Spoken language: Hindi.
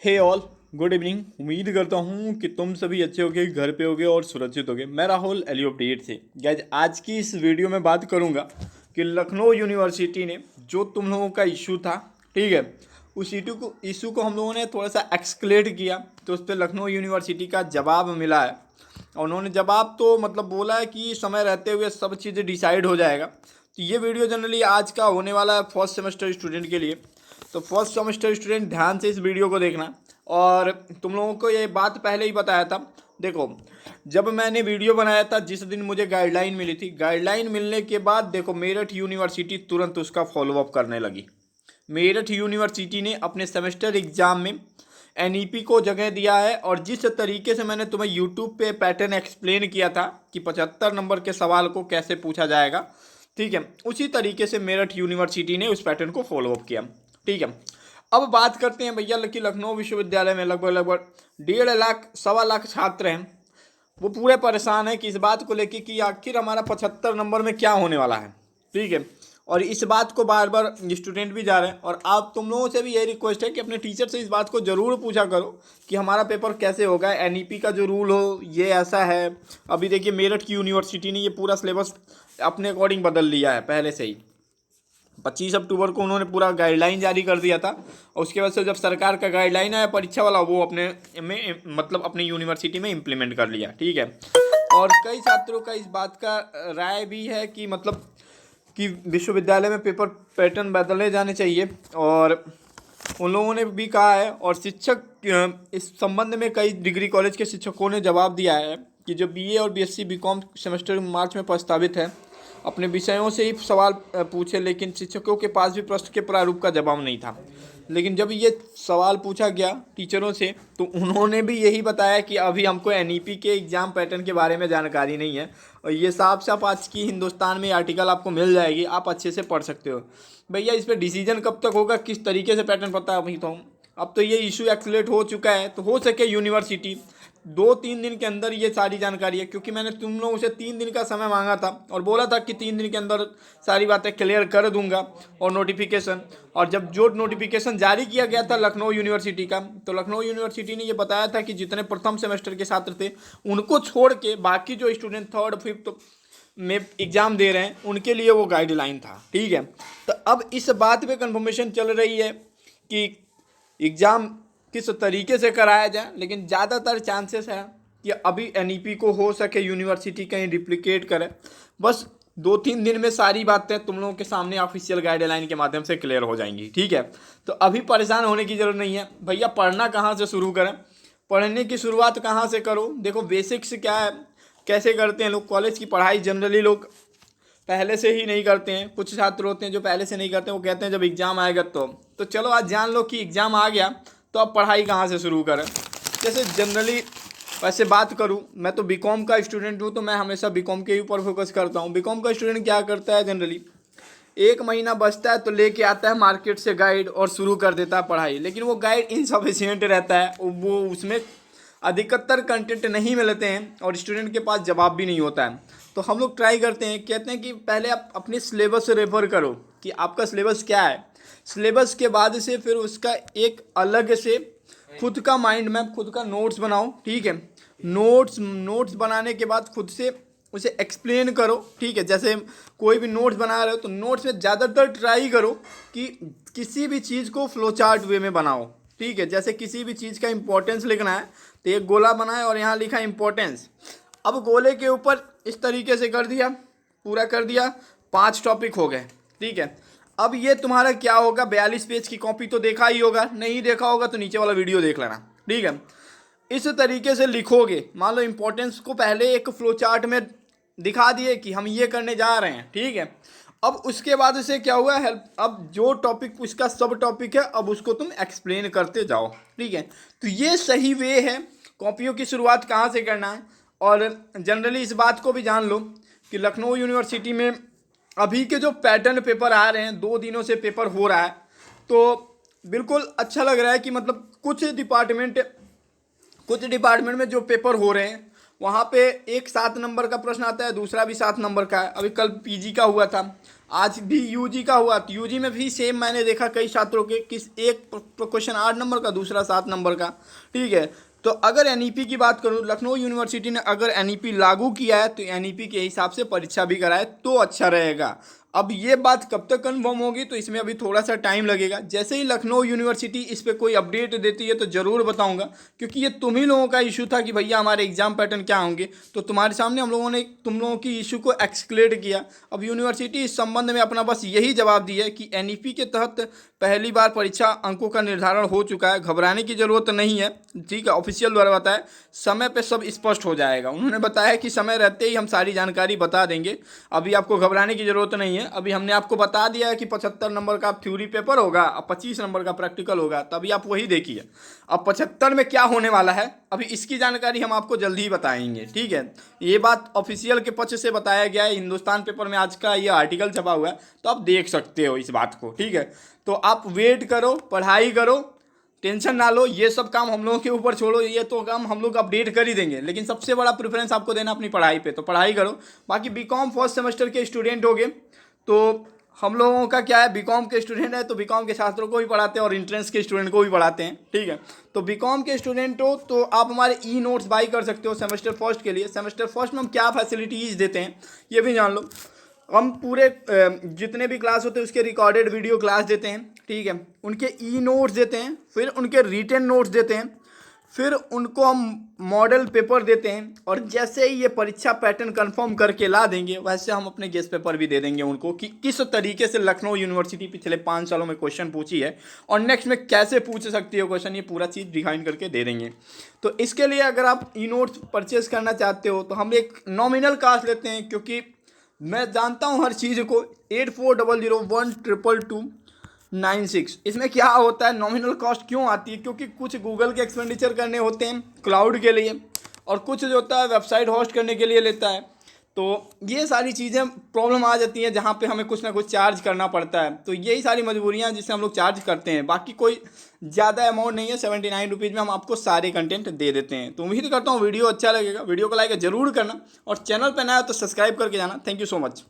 हे ऑल, गुड इवनिंग। उम्मीद करता हूँ कि तुम सभी अच्छे होगे, घर पे होगे और सुरक्षित होगे। मैं राहुल एलियो अपडेट से गाइज आज की इस वीडियो में बात करूँगा कि लखनऊ यूनिवर्सिटी ने जो तुम लोगों का इशू था, ठीक है, उस इशू को हम लोगों ने थोड़ा सा एक्सक्लेट किया तो उस पर लखनऊ यूनिवर्सिटी का जवाब मिला है। और उन्होंने जवाब तो मतलब बोला है कि समय रहते हुए सब चीज़ें डिसाइड हो जाएगा। तो ये वीडियो जनरली आज का होने वाला है फर्स्ट सेमेस्टर स्टूडेंट के लिए। तो फर्स्ट सेमेस्टर स्टूडेंट ध्यान से इस वीडियो को देखना। और तुम लोगों को ये बात पहले ही बताया था। देखो, जब मैंने वीडियो बनाया था जिस दिन मुझे गाइडलाइन मिली थी, गाइडलाइन मिलने के बाद देखो मेरठ यूनिवर्सिटी तुरंत उसका फॉलोअप करने लगी। मेरठ यूनिवर्सिटी ने अपने सेमेस्टर एग्जाम में एनईपी को जगह दिया है। और जिस तरीके से मैंने तुम्हें यूट्यूब पे पैटर्न एक्सप्लेन किया था कि 75 नंबर के सवाल को कैसे पूछा जाएगा, ठीक है, उसी तरीके से मेरठ यूनिवर्सिटी ने उस पैटर्न को फॉलोअप किया। ठीक है, अब बात करते हैं भैया कि लखनऊ विश्वविद्यालय में लगभग लगभग 1.5 लाख 1.25 लाख छात्र हैं। वो पूरे परेशान है कि इस बात को लेकर कि आखिर हमारा 75 नंबर में क्या होने वाला है। ठीक है, और इस बात को बार बार स्टूडेंट भी जा रहे हैं। और आप तुम लोगों से भी यही रिक्वेस्ट है कि अपने टीचर से इस बात को ज़रूर पूछा करो कि हमारा पेपर कैसे होगा, एनईपी का जो रूल हो ये ऐसा है। अभी देखिए मेरठ की यूनिवर्सिटी ने ये पूरा सिलेबस अपने अकॉर्डिंग बदल लिया है पहले से ही। 25 अक्टूबर को उन्होंने पूरा गाइडलाइन जारी कर दिया था। और उसके बाद से जब सरकार का गाइडलाइन आया परीक्षा वाला, वो अपने में मतलब अपनी यूनिवर्सिटी में इम्प्लीमेंट कर लिया। ठीक है, और कई छात्रों का इस बात का राय भी है कि मतलब कि विश्वविद्यालय में पेपर पैटर्न बदले जाने चाहिए। और उन लोगों ने भी कहा है, और शिक्षक इस संबंध में कई डिग्री कॉलेज के शिक्षकों ने जवाब दिया है कि जो बीए और बीएससी बीकॉम सेमेस्टर मार्च में प्रस्तावित है, अपने विषयों से ही सवाल पूछे, लेकिन शिक्षकों के पास भी प्रश्न के प्रारूप का जवाब नहीं था। लेकिन जब ये सवाल पूछा गया टीचरों से तो उन्होंने भी यही बताया कि अभी हमको एनईपी के एग्ज़ाम पैटर्न के बारे में जानकारी नहीं है। और ये साफ साफ आज की हिंदुस्तान में आर्टिकल आपको मिल जाएगी, आप अच्छे से पढ़ सकते हो। भैया इस पर डिसीजन कब तक होगा, किस तरीके से पैटर्न पता है अभी तो अब तो ये इशू एक्सलेट हो चुका है। तो हो सके यूनिवर्सिटी 2-3 दिन के अंदर ये सारी जानकारी है, क्योंकि मैंने तुम लोगों से 3 दिन का समय मांगा था और बोला था कि 3 दिन के अंदर सारी बातें क्लियर कर दूंगा। और नोटिफिकेशन, और जब जो नोटिफिकेशन जारी किया गया था लखनऊ यूनिवर्सिटी का, तो लखनऊ यूनिवर्सिटी ने ये बताया था कि जितने प्रथम सेमेस्टर के छात्र थे उनको छोड़ के बाकी जो स्टूडेंट थर्ड फिफ्थ में एग्ज़ाम दे रहे हैं उनके लिए वो गाइडलाइन था। ठीक है, तो अब इस बात पे कंफर्मेशन चल रही है कि एग्ज़ाम किस तरीके से कराया जाए। लेकिन ज़्यादातर चांसेस है कि अभी एनईपी को हो सके यूनिवर्सिटी कहीं रिप्लिकेट करे। बस 2-3 दिन में सारी बातें तुम लोगों के सामने ऑफिशियल गाइडलाइन के माध्यम से क्लियर हो जाएंगी। ठीक है, तो अभी परेशान होने की ज़रूरत नहीं है। भैया पढ़ना कहाँ से शुरू करें, पढ़ने की शुरुआत कहाँ से करो। देखो बेसिक्स क्या है, कैसे करते हैं लोग कॉलेज की पढ़ाई। जनरली लोग पहले से ही नहीं करते हैं, कुछ छात्र होते हैं जो पहले से नहीं करते हैं, वो कहते हैं जब एग्ज़ाम आएगा तो चलो आज जान लो कि एग्ज़ाम आ गया तो अब पढ़ाई कहाँ से शुरू करें। जैसे जनरली वैसे बात करूँ, मैं तो बीकॉम का स्टूडेंट हूँ तो मैं हमेशा बीकॉम के ऊपर फोकस करता हूँ। बीकॉम का स्टूडेंट क्या करता है, जनरली 1 महीना बचता है तो लेके आता है मार्केट से गाइड और शुरू कर देता है पढ़ाई। लेकिन वो गाइड इनसफिशियंट रहता है, वो उसमें अधिकतर कंटेंट नहीं मिलते हैं और स्टूडेंट के पास जवाब भी नहीं होता है। तो हम लोग ट्राई करते हैं, कहते हैं कि पहले आप अपने सिलेबस से रेफर करो कि आपका सिलेबस क्या है। सिलेबस के बाद से फिर उसका एक अलग से खुद का माइंड मैप, खुद का नोट्स बनाओ। ठीक है, नोट्स बनाने के बाद खुद से उसे एक्सप्लेन करो। ठीक है, जैसे कोई भी नोट्स बना रहे हो तो नोट्स में ज़्यादातर ट्राई करो कि किसी भी चीज़ को फ्लो चार्ट वे में बनाओ। ठीक है, जैसे किसी भी चीज़ का इंपॉर्टेंस लिखना है तो एक गोला बनाए और यहाँ लिखा इंपॉर्टेंस। अब गोले के ऊपर इस तरीके से कर दिया, पूरा कर दिया, 5 टॉपिक हो गए। ठीक है, अब ये तुम्हारा क्या होगा, 42 पेज की कॉपी तो देखा ही होगा, नहीं देखा होगा तो नीचे वाला वीडियो देख लेना। ठीक है, इस तरीके से लिखोगे। मान लो इंपॉर्टेंस को पहले एक फ्लो चार्ट में दिखा दिए कि हम ये करने जा रहे हैं। ठीक है, अब उसके बाद से क्या हुआ, हेल्प, अब जो टॉपिक उसका सब टॉपिक है अब उसको तुम एक्सप्लेन करते जाओ। ठीक है, तो ये सही वे है कॉपियों की शुरुआत कहाँ से करना है। और जनरली इस बात को भी जान लो कि लखनऊ यूनिवर्सिटी में अभी के जो पैटर्न पेपर आ रहे हैं, 2 दिनों से पेपर हो रहा है, तो बिल्कुल अच्छा लग रहा है कि मतलब कुछ डिपार्टमेंट में जो पेपर हो रहे हैं वहाँ पे एक 7 नंबर का प्रश्न आता है, दूसरा भी 7 नंबर का है। अभी कल पीजी का हुआ था आज भी यूजी का हुआ तो यूजी में भी सेम मैंने देखा कई छात्रों के किस एक क्वेश्चन 8 नंबर का, दूसरा 7 नंबर का। ठीक है, तो अगर एनईपी की बात करूं, लखनऊ यूनिवर्सिटी ने अगर एनईपी लागू किया है तो एनईपी के हिसाब से परीक्षा भी कराए तो अच्छा रहेगा। अब ये बात कब तक कन्फर्म होगी तो इसमें अभी थोड़ा सा टाइम लगेगा। जैसे ही लखनऊ यूनिवर्सिटी इस पर कोई अपडेट देती है तो ज़रूर बताऊंगा, क्योंकि ये तुम ही लोगों का इशू था कि भैया हमारे एग्जाम पैटर्न क्या होंगे, तो तुम्हारे सामने हम लोगों ने तुम लोगों की इशू को एक्सक्लेड किया। अब यूनिवर्सिटी इस संबंध में अपना बस यही जवाब दी है कि एनईपी के तहत पहली बार परीक्षा अंकों का निर्धारण हो चुका है, घबराने की जरूरत नहीं है। ठीक है, ऑफिशियल द्वारा बताया, समय पे सब स्पष्ट हो जाएगा। उन्होंने बताया कि समय रहते ही हम सारी जानकारी बता देंगे, अभी आपको घबराने की जरूरत नहीं है। अभी हमने आपको बता दिया है कि 75 नंबर का थ्योरी पेपर होगा, अब 25 नंबर का प्रैक्टिकल होगा, तभी आप वही देखिए। अब 75 में क्या होने वाला है अभी इसकी जानकारी हम आपको जल्दी ही बताएंगे। ठीक है, ये बात ऑफिशियल के पक्ष से बताया गया है, हिंदुस्तान पेपर में आज का ये आर्टिकल छपा हुआ है, तो आप देख सकते हो इस बात को। ठीक है, तो आप वेट करो, पढ़ाई करो, टेंशन ना लो, ये सब काम हम लोगों के ऊपर छोड़ो, ये तो काम हम लोग अपडेट कर ही देंगे, लेकिन सबसे बड़ा प्रेफरेंस आपको देना अपनी पढ़ाई पे, तो पढ़ाई करो। बाकी बीकॉम फर्स्ट सेमेस्टर के स्टूडेंट होंगे तो हम लोगों का क्या है, बीकॉम के स्टूडेंट है तो बीकॉम के छात्रों को भी पढ़ाते हैं और इंट्रेंस के स्टूडेंट को भी पढ़ाते हैं। ठीक है, तो बीकॉम के स्टूडेंट हो तो आप हमारे ई नोट्स बाई कर सकते हो सेमेस्टर फर्स्ट के लिए। सेमेस्टर फर्स्ट में हम क्या फैसिलिटीज़ देते हैं ये भी जान लो। हम पूरे जितने भी क्लास होते हैं उसके रिकॉर्डेड वीडियो क्लास देते हैं। ठीक है, उनके ई नोट्स देते हैं, फिर उनके रिटन नोट्स देते हैं, फिर उनको हम मॉडल पेपर देते हैं, और जैसे ही ये परीक्षा पैटर्न कंफर्म करके ला देंगे वैसे हम अपने गेस्ट पेपर भी दे देंगे उनको कि किस तरीके से लखनऊ यूनिवर्सिटी पिछले 5 सालों में क्वेश्चन पूछी है और नेक्स्ट में कैसे पूछ सकती है क्वेश्चन, ये पूरा चीज़ डिफाइन करके दे देंगे। तो इसके लिए अगर आप ई नोट्स परचेज करना चाहते हो तो हम एक नॉमिनल कास्ट लेते हैं, क्योंकि मैं जानता हूँ हर चीज़ को। 8400122296, इसमें क्या होता है, नॉमिनल कॉस्ट क्यों आती है, क्योंकि कुछ गूगल के एक्सपेंडिचर करने होते हैं क्लाउड के लिए, और कुछ जो होता है वेबसाइट होस्ट करने के लिए लेता है। तो ये सारी चीज़ें प्रॉब्लम आ जाती हैं जहाँ पे हमें कुछ ना कुछ चार्ज करना पड़ता है, तो यही सारी मजबूरियाँ जिससे हम लोग चार्ज करते हैं। बाकी कोई ज़्यादा अमाउंट नहीं है, 79 रुपीज़ में हम आपको सारे कंटेंट दे देते हैं। तो उम्मीद करता हूँ वीडियो अच्छा लगेगा, वीडियो को लाइक ज़रूर करना और चैनल पर नया हो तो सब्सक्राइब करके जाना। Thank you so much.